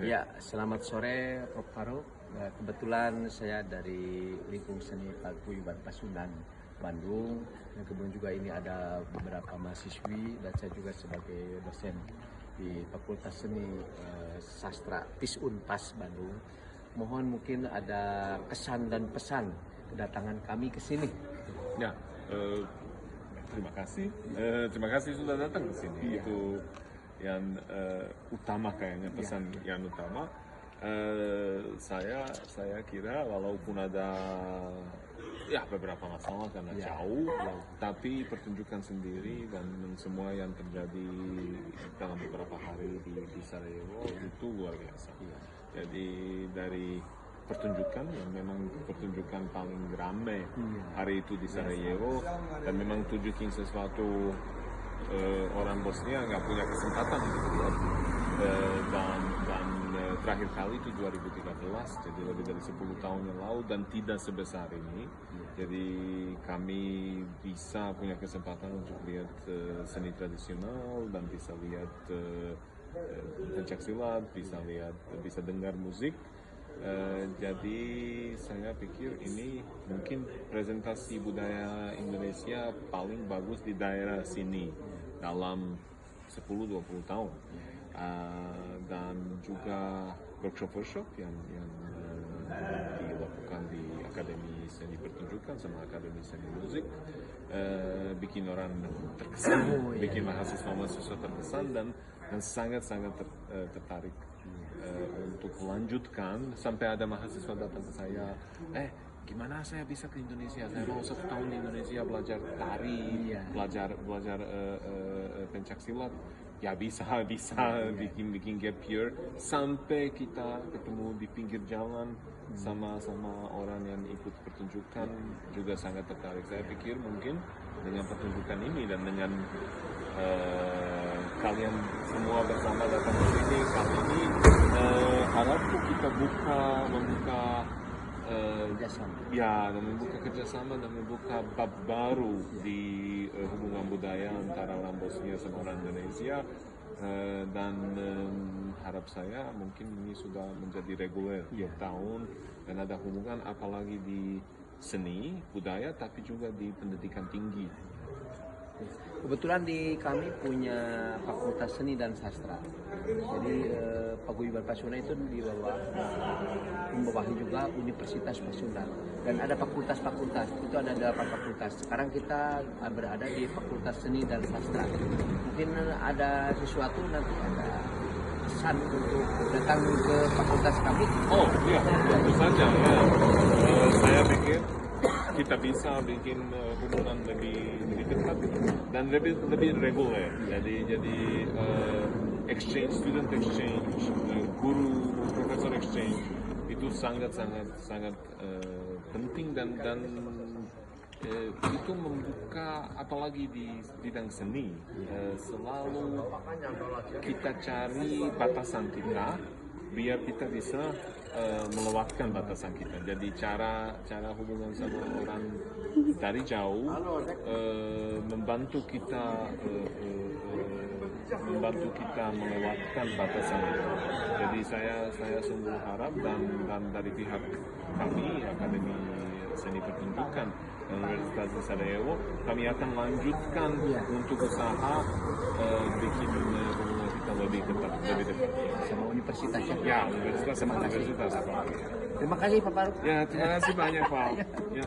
sore. Ya, selamat sore Prof. Faruk. Kebetulan saya dari Lingkung Seni Paguyuban Pasundan, Bandung. Dan kemudian juga ini ada beberapa mahasiswi dan saya juga sebagai dosen di Fakultas Seni Sastra TIS Unpas Bandung. Mohon mungkin ada kesan dan pesan kedatangan kami ke sini. Ya, terima kasih. Terima kasih sudah datang ke sini. Iya. Itu yang utama kayaknya, pesan yang utama. Saya kira walaupun ada beberapa masalah karena jauh, tapi pertunjukan sendiri dan semua yang terjadi dalam beberapa hari di Sarajevo itu luar biasa. Jadi dari pertunjukan yang memang pertunjukan paling ramai hari itu di Sarajevo, dan memang tunjukin sesuatu orang Bosnia nggak punya kesempatan gitu ya. Dan terakhir kali itu 2013, jadi lebih dari 10 tahun yang lalu dan tidak sebesar ini. Jadi kami bisa punya kesempatan untuk lihat seni tradisional dan bisa lihat pencaksilat, bisa dengar musik. Jadi saya pikir ini mungkin presentasi budaya Indonesia paling bagus di daerah sini dalam 10-20 tahun. Dan juga workshop yang dilakukan di Akademi Seni Pertunjukan sama Akademi Seni Musik bikin orang terkesan, bikin mahasiswa terkesan dan sangat-sangat tertarik untuk melanjutkan. Sampai ada mahasiswa datang ke saya, gimana saya bisa ke Indonesia? Saya mau 1 tahun di Indonesia belajar tari, belajar pencaksilat. Ya bisa bikin gap year sampai kita ketemu di pinggir jalan sama orang yang ikut pertunjukan juga sangat tertarik. Saya pikir mungkin dengan pertunjukan ini dan dengan kalian semua bersama datang ke sini kali ini, harapku kita membuka kerjasama dan membuka bab baru di hubungan budaya antara orang Bosnia sama orang Indonesia, dan harap saya mungkin ini sudah menjadi reguler tiap tahun dan ada hubungan apalagi di seni budaya tapi juga di pendidikan tinggi. Kebetulan di kami punya Fakultas Seni dan Sastra. Jadi Paguyuban Pasundan itu di bawah, membawahi juga Universitas Pasundan. Dan ada fakultas-fakultas, itu ada 8 fakultas. Sekarang kita berada di Fakultas Seni dan Sastra. Mungkin ada sesuatu nanti ada pesan untuk datang ke fakultas kami. Oh iya, tentu saja ya. Saya pikir kita bisa bikin hubungan lebih dekat dan lebih reguler. Jadi student exchange, guru profesor exchange itu sangat penting dan itu membuka, apalagi di bidang seni, selalu kita cari batasan kita biar kita bisa melewatkan batasan kita. Jadi cara hubungan sama orang dari jauh membantu kita melewatkan batasan itu. Jadi saya sungguh harap dan dari pihak kami Akademi Seni Pertunjukan Universitas Sarajevo, kami akan lanjutkan untuk usaha bikin hubungan kita lebih dekat. Sama universitas ya. Universitas sama universitas. Terima kasih Pak Faruk. Ya, terima kasih banyak Pak. Ya.